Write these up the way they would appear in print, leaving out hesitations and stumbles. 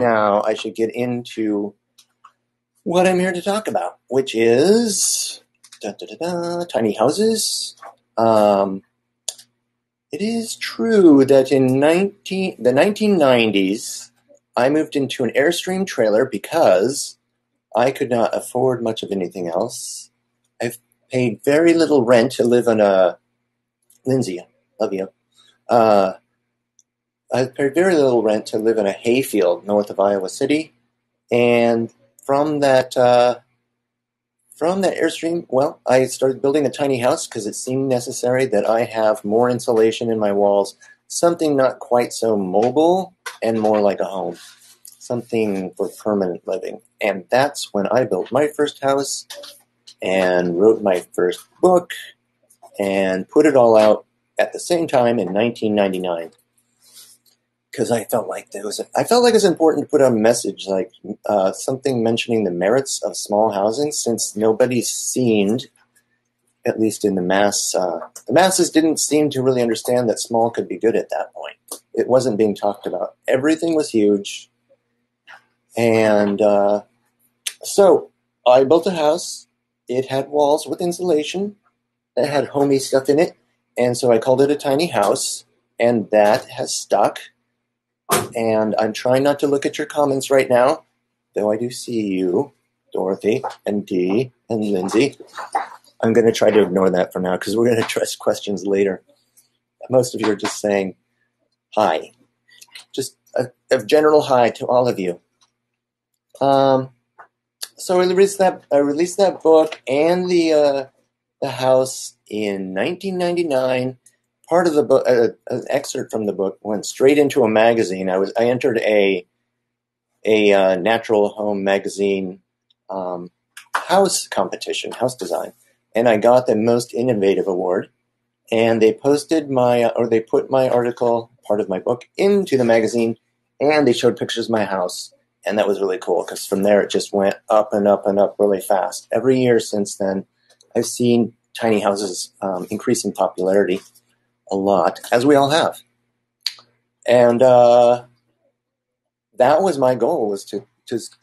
now I should get into what I'm here to talk about, which is tiny houses. It is true that in the 1990s, I moved into an Airstream trailer because I could not afford much of anything else. I've paid very little rent to live on a Lindsay, love you. I've paid very little rent to live in a hayfield north of Iowa City, and from that Airstream, well, I started building a tiny house because it seemed necessary that I have more insulation in my walls, something not quite so mobile and more like a home, something for permanent living. And that's when I built my first house and wrote my first book and put it all out at the same time in 1999. Because I felt like it was important to put out a message, like something mentioning the merits of small housing, since nobody seemed, at least in the masses didn't seem to really understand that small could be good at that point. It wasn't being talked about. Everything was huge. And so I built a house. It had walls with insulation. It had homey stuff in it. And so I called it a tiny house. And that has stuck. And I'm trying not to look at your comments right now, though I do see you, Dorothy, and Dee, and Lindsay. I'm going to try to ignore that for now because we're going to address questions later. Most of you are just saying hi. Just a general hi to all of you. So I released that book and the house in 1999. Part of the book, an excerpt from the book, went straight into a magazine. I entered a natural home magazine house competition, house design, and I got the most innovative award. And they put my article, part of my book, into the magazine, and they showed pictures of my house, and that was really cool because from there it just went up and up and up really fast. Every year since then, I've seen tiny houses increase in popularity. A lot, as we all have. And that was my goal, was to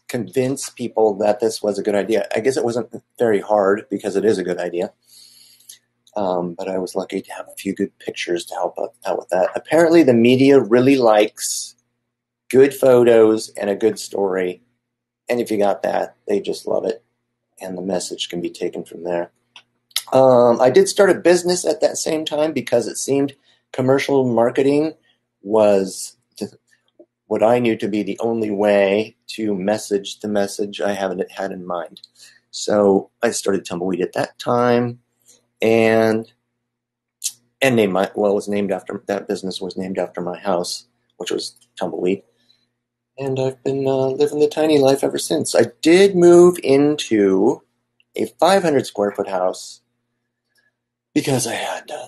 convince people that this was a good idea. I guess it wasn't very hard because it is a good idea. But I was lucky to have a few good pictures to help out with that. Apparently the media really likes good photos and a good story. And if you got that, they just love it. And the message can be taken from there. I did start a business at that same time because it seemed commercial marketing was what I knew to be the only way to message the message I had in mind. So I started Tumbleweed at that time, and that business was named after my house, which was Tumbleweed. And I've been living the tiny life ever since. I did move into a 500 square foot house because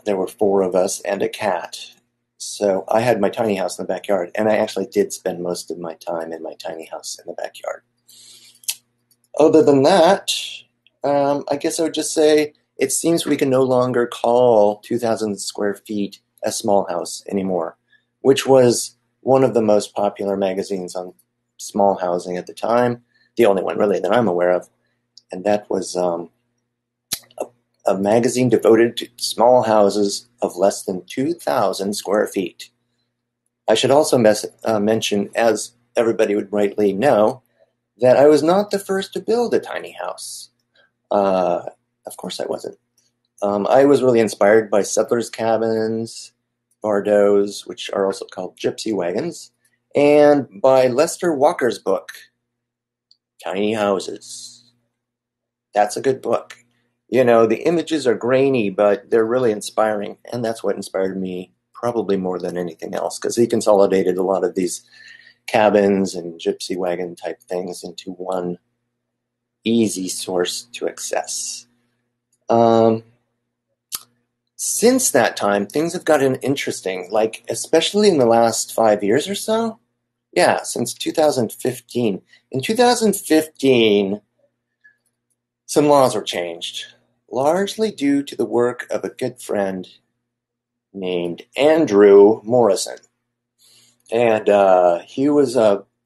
there were 4 of us and a cat. So I had my tiny house in the backyard, and I actually did spend most of my time in my tiny house in the backyard. Other than that, I guess I would just say it seems we can no longer call 2,000 square feet a small house anymore, which was one of the most popular magazines on small housing at the time, the only one really that I'm aware of, and that was a magazine devoted to small houses of less than 2,000 square feet. I should also mention, as everybody would rightly know, that I was not the first to build a tiny house. Of course I wasn't. I was really inspired by settlers' cabins, bardeaux, which are also called gypsy wagons, and by Lester Walker's book, Tiny Houses. That's a good book. You know, the images are grainy, but they're really inspiring, and that's what inspired me probably more than anything else, because he consolidated a lot of these cabins and gypsy wagon type things into one easy source to access. Since that time, things have gotten interesting, like especially in the last 5 years or so. Yeah, since 2015. In 2015, some laws were changed, largely due to the work of a good friend named Andrew Morrison. And he was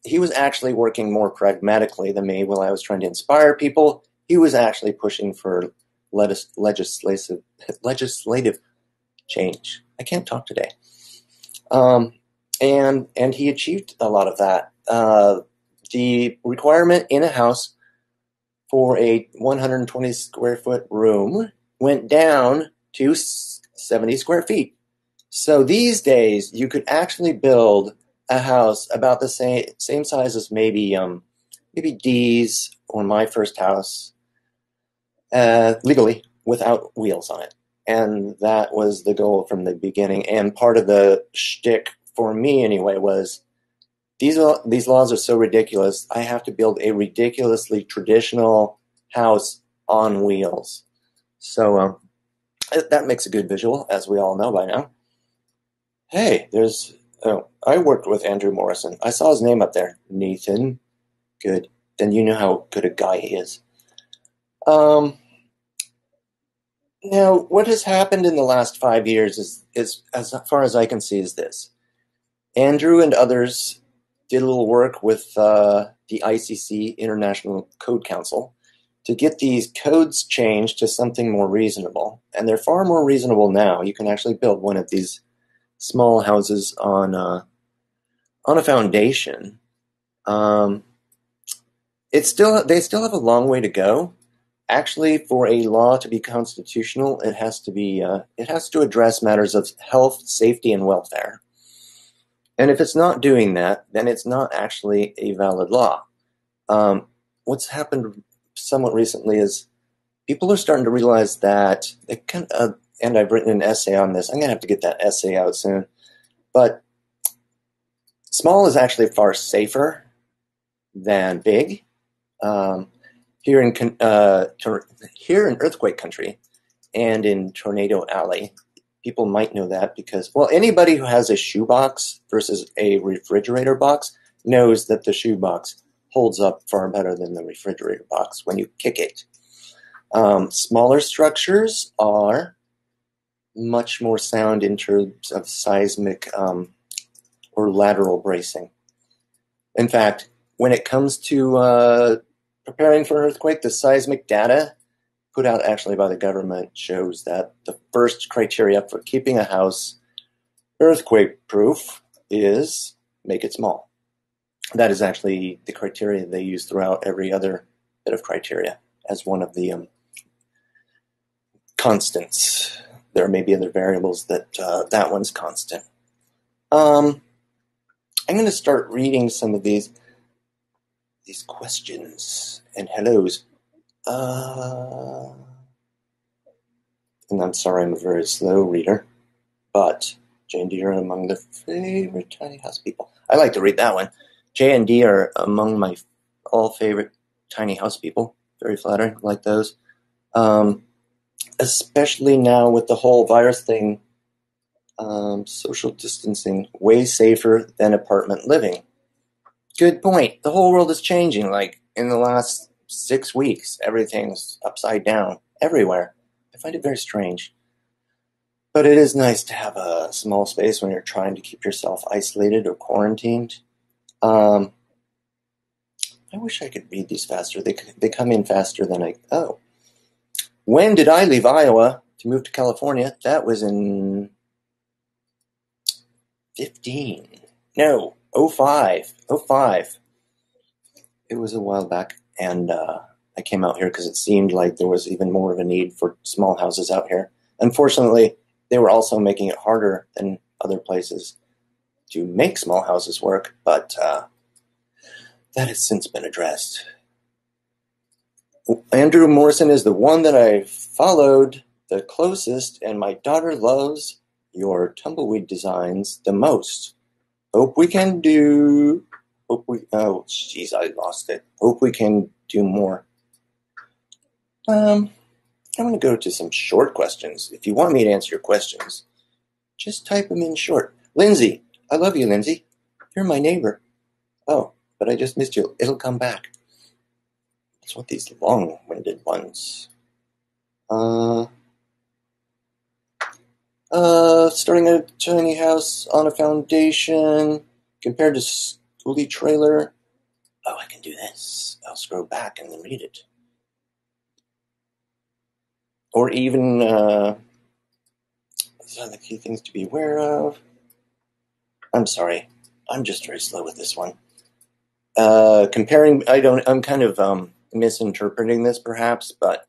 he was actually working more pragmatically than me while I was trying to inspire people. He was actually pushing for legislative change. I can't talk today. And he achieved a lot of that. The requirement in a house for a 120 square foot room went down to 70 square feet. So these days, you could actually build a house about the same size as maybe Dee's or my first house, legally, without wheels on it. And that was the goal from the beginning. And part of the shtick, for me anyway, was these laws are so ridiculous, I have to build a ridiculously traditional house on wheels. So that makes a good visual, as we all know by now. Hey, I worked with Andrew Morrison. I saw his name up there. Nathan. Good. Then you know how good a guy he is. Now, what has happened in the last 5 years is, as far as I can see, is this. Andrew and others did a little work with the ICC, International Code Council, to get these codes changed to something more reasonable. And they're far more reasonable now. You can actually build one of these small houses on a foundation. They still have a long way to go. Actually, for a law to be constitutional, it has to address matters of health, safety, and welfare. And if it's not doing that, then it's not actually a valid law. What's happened somewhat recently is people are starting to realize that and I've written an essay on this. I'm going to have to get that essay out soon. But small is actually far safer than big. Here in earthquake country and in Tornado Alley, people might know that because, well, anybody who has a shoebox versus a refrigerator box knows that the shoebox holds up far better than the refrigerator box when you kick it. Smaller structures are much more sound in terms of seismic or lateral bracing. In fact, when it comes to preparing for an earthquake, the seismic data put out actually by the government shows that the first criteria for keeping a house earthquake-proof is make it small. That is actually the criteria they use throughout every other bit of criteria as one of the constants. There may be other variables that one's constant. I'm going to start reading some of these questions and hellos. And I'm sorry, I'm a very slow reader, but J and D are among the favorite tiny house people. I like to read that one. J and D are among my all favorite tiny house people. Very flattering, like those. Especially now with the whole virus thing, social distancing, way safer than apartment living. Good point. The whole world is changing. Like in the last 6 weeks, everything's upside down everywhere. I find it very strange. But it is nice to have a small space when you're trying to keep yourself isolated or quarantined. I wish I could read these faster. They come in faster than Oh. When did I leave Iowa to move to California? That was in 15. No, 05. 05. It was a while back, and I came out here because it seemed like there was even more of a need for small houses out here. Unfortunately, they were also making it harder than other places to make small houses work, but that has since been addressed. Andrew Morrison is the one that I followed the closest, and my daughter loves your tumbleweed designs the most. Hope we can do more. I'm going to go to some short questions. If you want me to answer your questions, just type them in short. Lindsay, I love you, Lindsay. You're my neighbor. Oh, but I just missed you. It'll come back. What's with these long-winded ones? Starting a tiny house on a foundation compared to schoolie trailer. do this. I'll scroll back and then read it. Or even, these are the key things to be aware of. I'm sorry. I'm just very slow with this one. I'm kind of misinterpreting this perhaps, but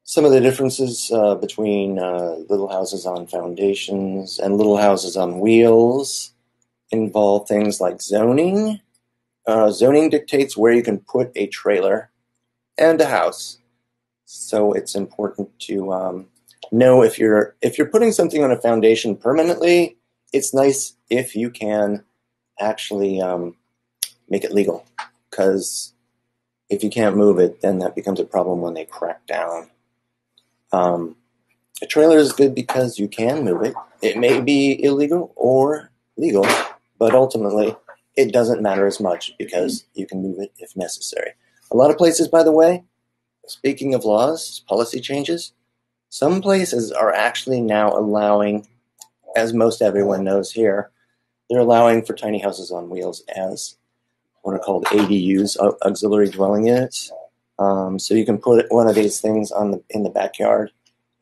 some of the differences between little houses on foundations and little houses on wheels involve things like zoning. Zoning dictates where you can put a trailer and a house. So it's important to know if you're putting something on a foundation permanently, it's nice if you can actually make it legal. Because if you can't move it, then that becomes a problem when they crack down. A trailer is good because you can move it. It may be illegal or legal, but ultimately it doesn't matter as much because you can move it if necessary. A lot of places, by the way, speaking of laws, policy changes, some places are actually now allowing, as most everyone knows here, they're allowing for tiny houses on wheels as what are called ADUs, auxiliary dwelling units. So you can put one of these things in the backyard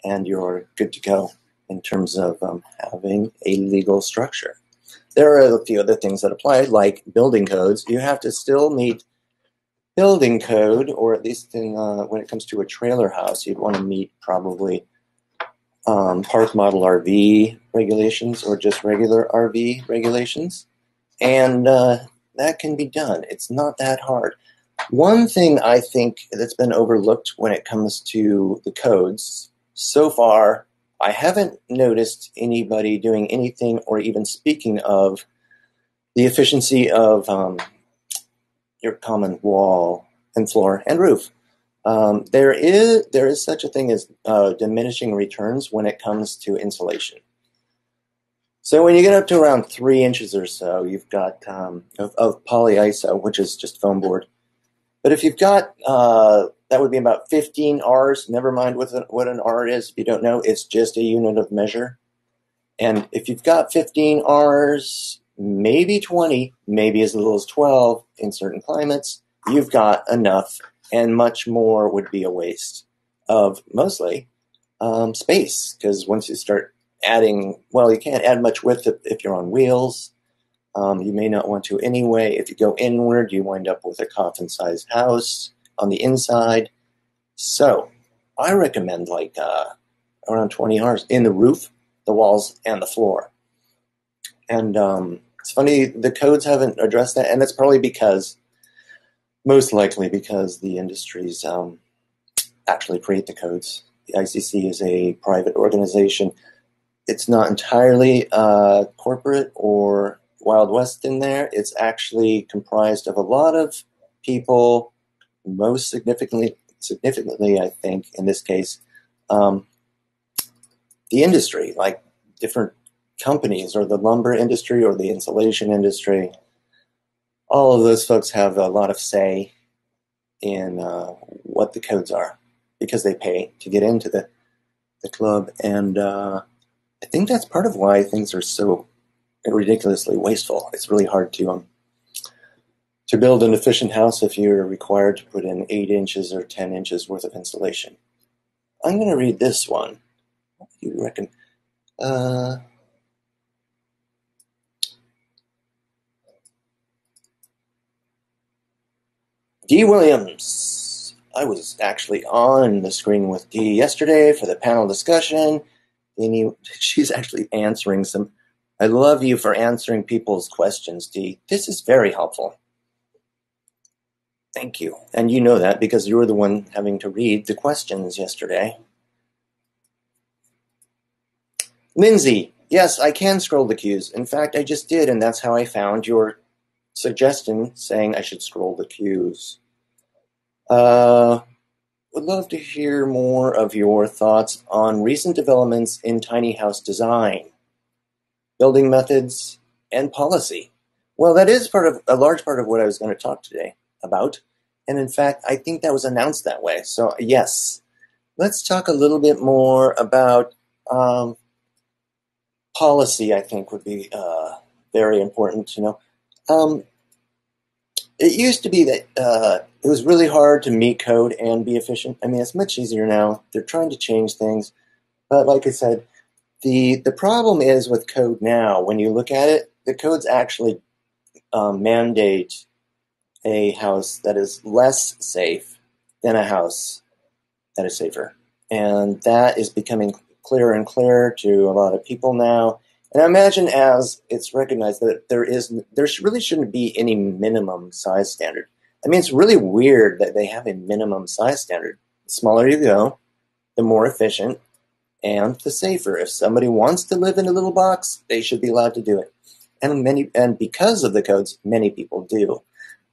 and you're good to go in terms of having a legal structure. There are a few other things that apply, like building codes. You have to still meet building code, or at least when it comes to a trailer house, you'd want to meet probably park model RV regulations or just regular RV regulations. And that can be done. It's not that hard. One thing I think that's been overlooked when it comes to the codes, so far, I haven't noticed anybody doing anything or even speaking of the efficiency of your common wall and floor and roof. There is such a thing as diminishing returns when it comes to insulation. So when you get up to around 3 inches or so, you've got of polyiso, which is just foam board. But if you've got, that would be about 15 Rs. Never mind what an R is. If you don't know, it's just a unit of measure. And if you've got 15 Rs, maybe 20, maybe as little as 12 in certain climates, you've got enough, and much more would be a waste of mostly space. Because once you start adding, well, you can't add much width if you're on wheels. You may not want to anyway. If you go inward, you wind up with a coffin-sized house on the inside. So I recommend like around 20 Rs in the roof, the walls, and the floor. And it's funny, the codes haven't addressed that, and that's probably because, most likely because the industries actually create the codes. The ICC is a private organization. It's not entirely corporate or Wild West in there. It's actually comprised of a lot of people, most significantly, I think, in this case, the industry, like different companies or the lumber industry or the insulation industry. All of those folks have a lot of say in what the codes are because they pay to get into the club. And I think that's part of why things are so ridiculously wasteful. It's really hard to build an efficient house if you're required to put in 8 inches or 10 inches worth of insulation. I'm going to read this one. What do you reckon? Dee Williams. I was actually on the screen with Dee yesterday for the panel discussion. And she's actually answering some. I love you for answering people's questions, Dee. This is very helpful. Thank you. And you know that because you were the one having to read the questions yesterday. Lindsay, yes, I can scroll the queues. In fact, I just did, and that's how I found your suggestion saying I should scroll the queues. Would love to hear more of your thoughts on recent developments in tiny house design, building methods, and policy. Well, that is a large part of what I was going to talk today about. And in fact, I think that was announced that way. So yes, let's talk a little bit more about policy. I think would be very important to know. It used to be that it was really hard to meet code and be efficient. I mean, it's much easier now. They're trying to change things. But like I said, the problem is with code now, when you look at it, the codes actually mandate a house that is less safe than a house that is safer. And that is becoming clearer and clearer to a lot of people now. And I imagine as it's recognized that there really shouldn't be any minimum size standard. I mean, it's really weird that they have a minimum size standard. The smaller you go, the more efficient and the safer. If somebody wants to live in a little box, they should be allowed to do it. And because of the codes, many people do.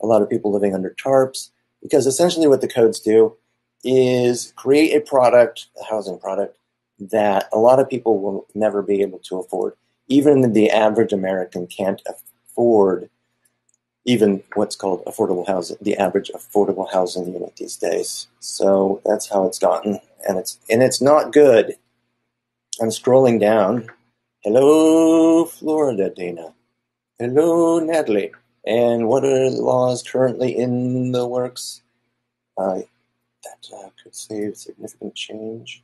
A lot of people living under tarps, because essentially what the codes do is create a product, a housing product, that a lot of people will never be able to afford. Even the average American can't afford even what's called affordable housing, the average affordable housing unit these days. So that's how it's gotten, and it's not good. I'm scrolling down. Hello, Florida, Dana. Hello, Natalie. And what are the laws currently in the works that could save significant change?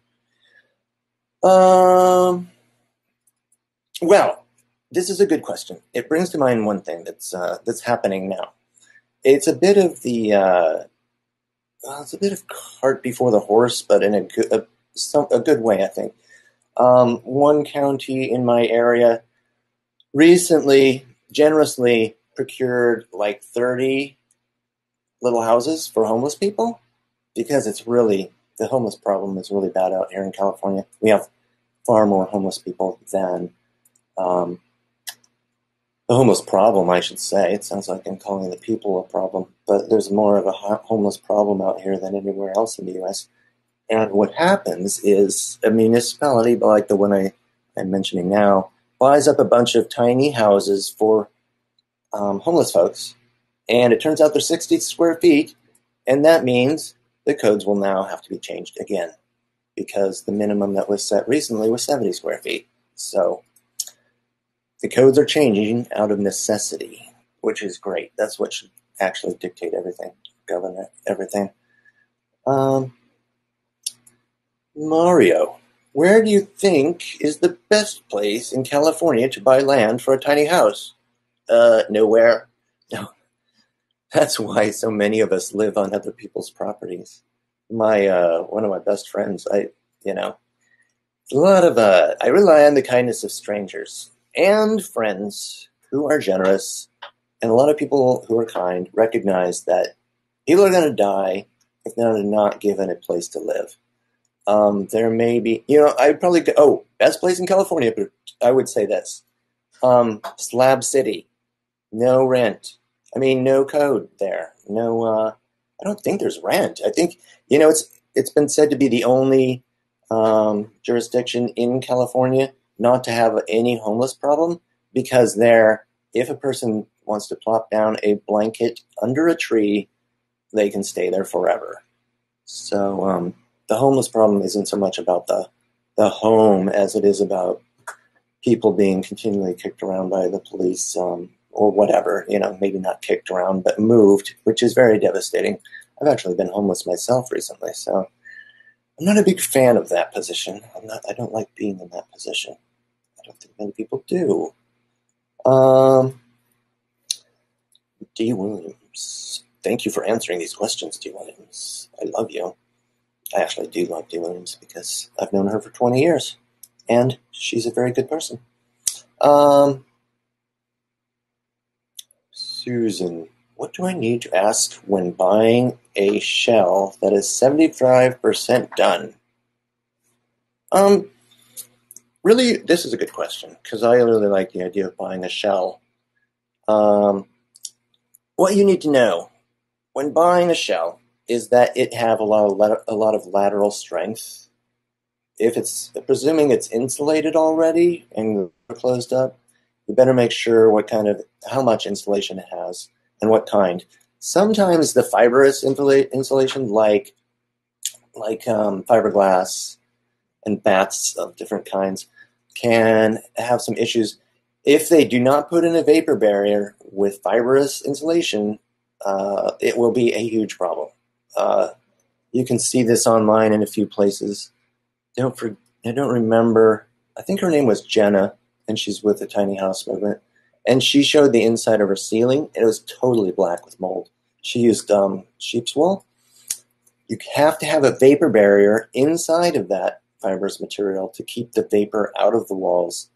Well, this is a good question. It brings to mind one thing that's happening now. It's a bit of it's a bit of cart before the horse, but in a good way, I think. One county in my area recently generously procured like 30 little houses for homeless people, because the homeless problem is really bad out here in California. We have far more homeless people than the homeless problem, I should say. It sounds like I'm calling the people a problem, but there's more of a homeless problem out here than anywhere else in the U.S. And what happens is a municipality, like the one I'm mentioning now, buys up a bunch of tiny houses for homeless folks, and it turns out they're 60 square feet, and that means the codes will now have to be changed again, because the minimum that was set recently was 70 square feet. So the codes are changing out of necessity, which is great. That's what should actually dictate everything, govern everything. Mario, where do you think is the best place in California to buy land for a tiny house? Nowhere. No. That's why so many of us live on other people's properties. One of my best friends, I rely on the kindness of strangers and friends who are generous, and a lot of people who are kind recognize that people are going to die if they're not given a place to live. There may be, I'd probably go, best place in California, but I would say this. Slab City. No rent. I mean, no code there. No, I don't think there's rent. I think, it's been said to be the only jurisdiction in California not to have any homeless problem, because if a person wants to plop down a blanket under a tree, they can stay there forever. So the homeless problem isn't so much about the home as it is about people being continually kicked around by the police, or whatever, maybe not kicked around, but moved, which is very devastating. I've actually been homeless myself recently, so I'm not a big fan of that position. I don't like being in that position. I don't think many people do. D. Williams. Thank you for answering these questions, D. Williams. I love you. I actually do love D. Williams because I've known her for 20 years, and she's a very good person. Susan, what do I need to ask when buying a shell that is 75% done? Really, this is a good question, because I really like the idea of buying a shell. What you need to know when buying a shell is that it have a lot of lateral strength. If presuming it's insulated already and closed up, you better make sure how much insulation it has and what kind. Sometimes the fibrous insulation, like fiberglass and bats of different kinds, can have some issues. If they do not put in a vapor barrier with fibrous insulation, it will be a huge problem. You can see this online in a few places. I don't remember. I think her name was Jenna, and she's with the Tiny House Movement. And she showed the inside of her ceiling, and it was totally black with mold. She used sheep's wool. You have to have a vapor barrier inside of that fibrous material to keep the vapor out of the walls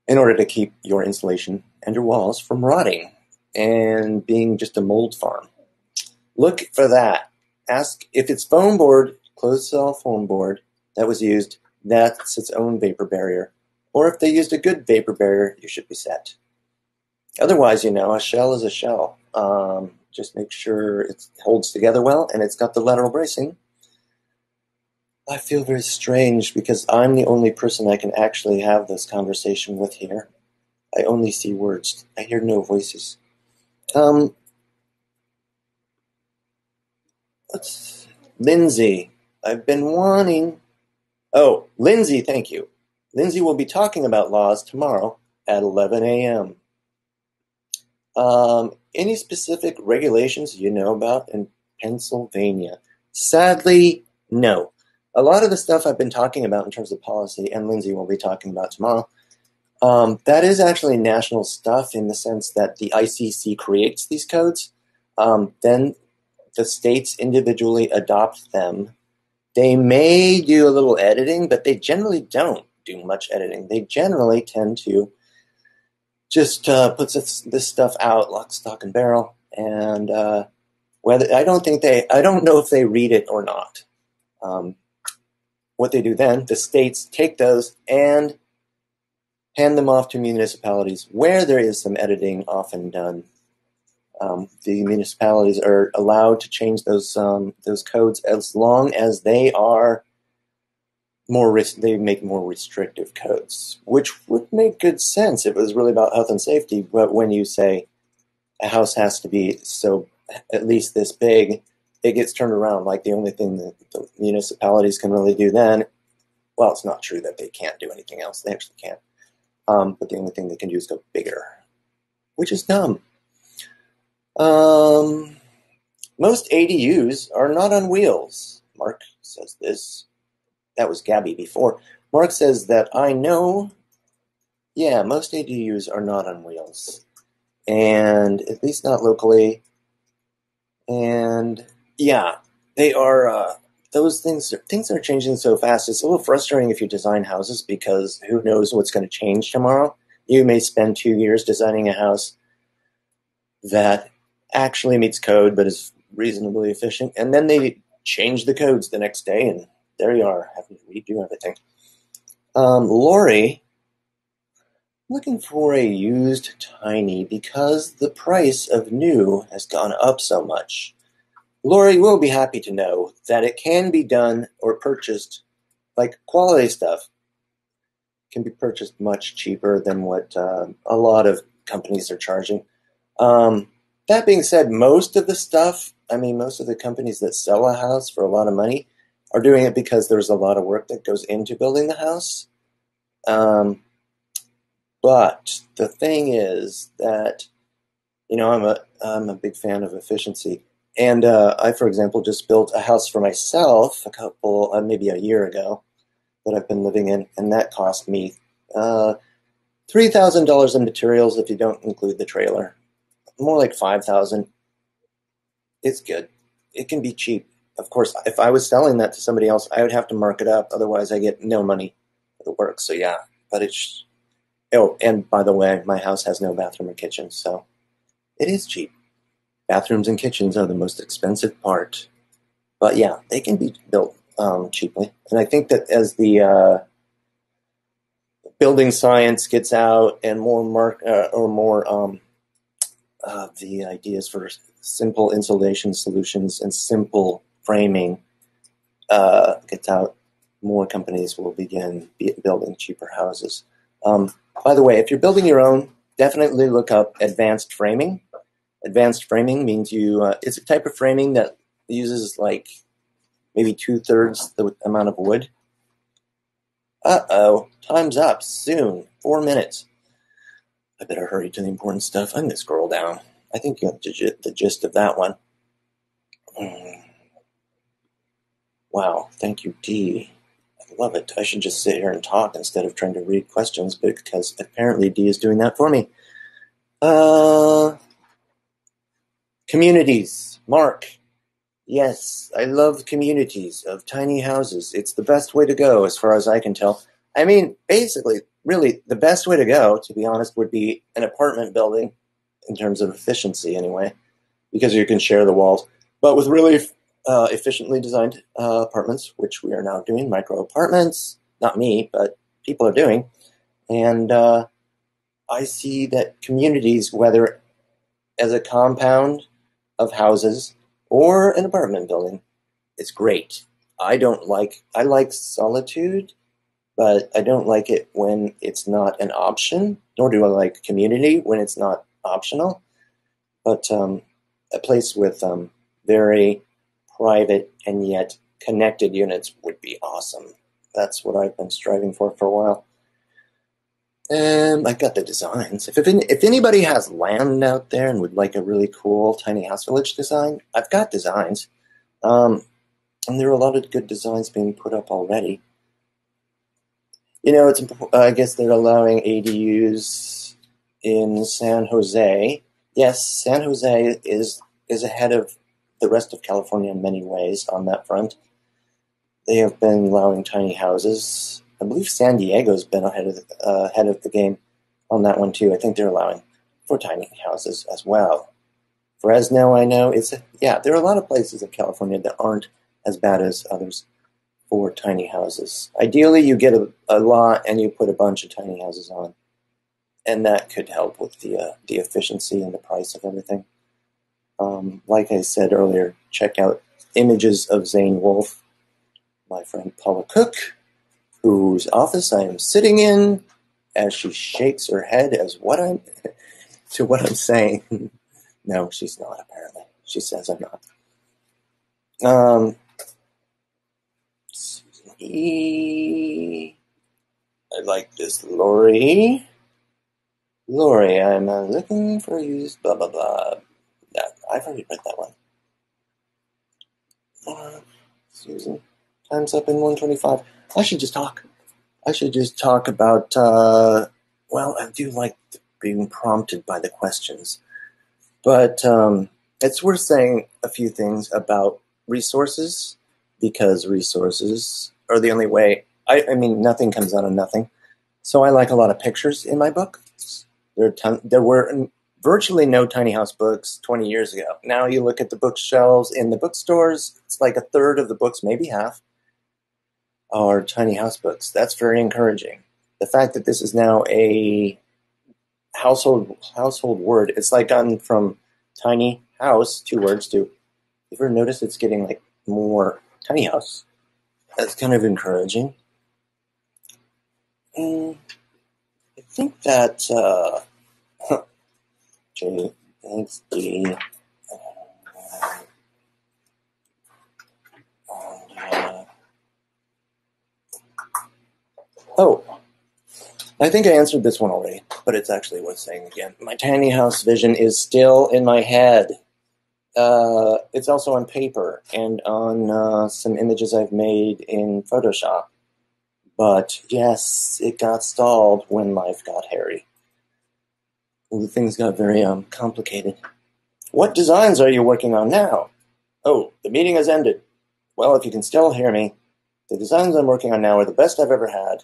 in order to keep your insulation and your walls from rotting and being just a mold farm. Look for that. Ask if it's foam board, closed cell foam board that was used, that's its own vapor barrier. Or if they used a good vapor barrier, you should be set. Otherwise, a shell is a shell. Just make sure it holds together well and it's got the lateral bracing. I feel very strange because I'm the only person I can actually have this conversation with here. I only see words. I hear no voices. Lindsay, I've been wanting... Oh, Lindsay, thank you. Lindsay will be talking about laws tomorrow at 11 a.m. Any specific regulations you know about in Pennsylvania? Sadly, no. A lot of the stuff I've been talking about in terms of policy, and Lindsay will be talking about tomorrow, that is actually national stuff in the sense that the ICC creates these codes. Then the states individually adopt them. They may do a little editing, but they generally don't do much editing. They generally tend to just put this stuff out, lock, stock, and barrel. And I don't know if they read it or not. What they do then, the states take those and hand them off to municipalities where there is some editing often done. The municipalities are allowed to change those codes as long as they are they make more restrictive codes, which would make good sense if it was really about health and safety. But when you say a house has to be so at least this big, it gets turned around like the only thing that the municipalities can really do then. Well, it's not true that they can't do anything else. They actually can. But the only thing they can do is go bigger, which is dumb. Most ADUs are not on wheels. Mark says this. That was Gabby before. Mark says that I know, yeah, most ADUs are not on wheels. And at least not locally. And yeah, they are, those things are changing so fast. It's a little frustrating if you design houses because who knows what's going to change tomorrow. You may spend 2 years designing a house that actually meets code but is reasonably efficient. And then they change the codes the next day and there you are, having to redo everything. Lori, looking for a used tiny because the price of new has gone up so much. Lori will be happy to know that it can be done or purchased, like quality stuff, can be purchased much cheaper than what a lot of companies are charging. That being said, most of the companies that sell a house for a lot of money are doing it because there's a lot of work that goes into building the house. But the thing is that, I'm a big fan of efficiency. And I, for example, just built a house for myself maybe a year ago that I've been living in, and that cost me $3,000 in materials if you don't include the trailer. More like $5,000. It's good. It can be cheap. Of course, if I was selling that to somebody else, I would have to mark it up. Otherwise, I get no money for the work. So yeah, but it's... Oh, and by the way, my house has no bathroom or kitchen, so it is cheap. Bathrooms and kitchens are the most expensive part. But yeah, they can be built cheaply. And I think that as the building science gets out and the ideas for simple insulation solutions and simple framing gets out, more companies will begin building cheaper houses. By the way, if you're building your own, definitely look up advanced framing. Advanced framing means it's a type of framing that uses like maybe 2/3 the amount of wood. Uh-oh, time's up soon. 4 minutes. I better hurry to the important stuff. I'm going to scroll down. I think you have the gist of that one. Wow, thank you, Dee. I love it. I should just sit here and talk instead of trying to read questions, because apparently Dee is doing that for me. Communities. Mark. Yes, I love communities of tiny houses. It's the best way to go, as far as I can tell. I mean, basically, really, the best way to go, to be honest, would be an apartment building, in terms of efficiency anyway, because you can share the walls. But with really efficiently designed apartments, which we are now doing, micro apartments, not me, but people are doing. And I see that communities, whether as a compound of houses or an apartment building, it's great. I like solitude, but I don't like it when it's not an option, nor do I like community when it's not optional. But a place with very private and yet connected units would be awesome. That's what I've been striving for a while. I got the designs. If anybody has land out there and would like a really cool tiny house village design, I've got designs. And there are a lot of good designs being put up already. You know, I guess they're allowing ADUs in San Jose. Yes, San Jose is ahead of the rest of California in many ways on that front. They have been allowing tiny houses. I believe San Diego's been ahead of the game on that one too. I think they're allowing for tiny houses as well. Fresno, I know, there are a lot of places in California that aren't as bad as others for tiny houses. Ideally, you get a lot and you put a bunch of tiny houses on, and that could help with the efficiency and the price of everything. Like I said earlier, check out images of Zane Wolfe, my friend Paula Cook, whose office I am sitting in, as she shakes her head to what I'm saying. No, she's not, apparently. She says I'm not. Susan E. I like this. Lori, I'm looking for you, blah, blah, blah. Yeah, I've already read that one. Susan, time's up in 1:25. I should just talk about, I do like being prompted by the questions. But it's worth saying a few things about resources, because resources are the only way. I mean, nothing comes out of nothing. So I like a lot of pictures in my book. There were virtually no tiny house books 20 years ago. Now you look at the bookshelves in the bookstores, it's like a third of the books, maybe half, are tiny house books. That's very encouraging. The fact that this is now a household word, it's like gone from tiny house, 2 words, to, you ever notice it's getting like more tiny house? That's kind of encouraging. And I think that Jay, thanks, D. I think I answered this one already, but it's actually worth saying again. My tiny house vision is still in my head. It's also on paper and on some images I've made in Photoshop. But yes, it got stalled when life got hairy. Things got very complicated. What designs are you working on now? Oh, the meeting has ended. Well, if you can still hear me, the designs I'm working on now are the best I've ever had.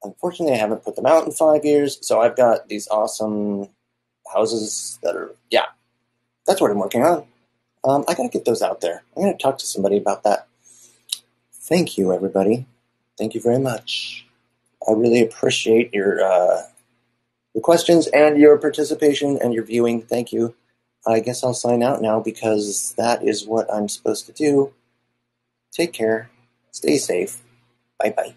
Unfortunately, I haven't put them out in 5 years, so I've got these awesome houses that are, that's what I'm working on. I gotta get those out there. I'm gonna talk to somebody about that. Thank you, everybody. Thank you very much. I really appreciate your questions and your participation and your viewing. Thank you. I guess I'll sign out now because that is what I'm supposed to do. Take care. Stay safe. Bye-bye.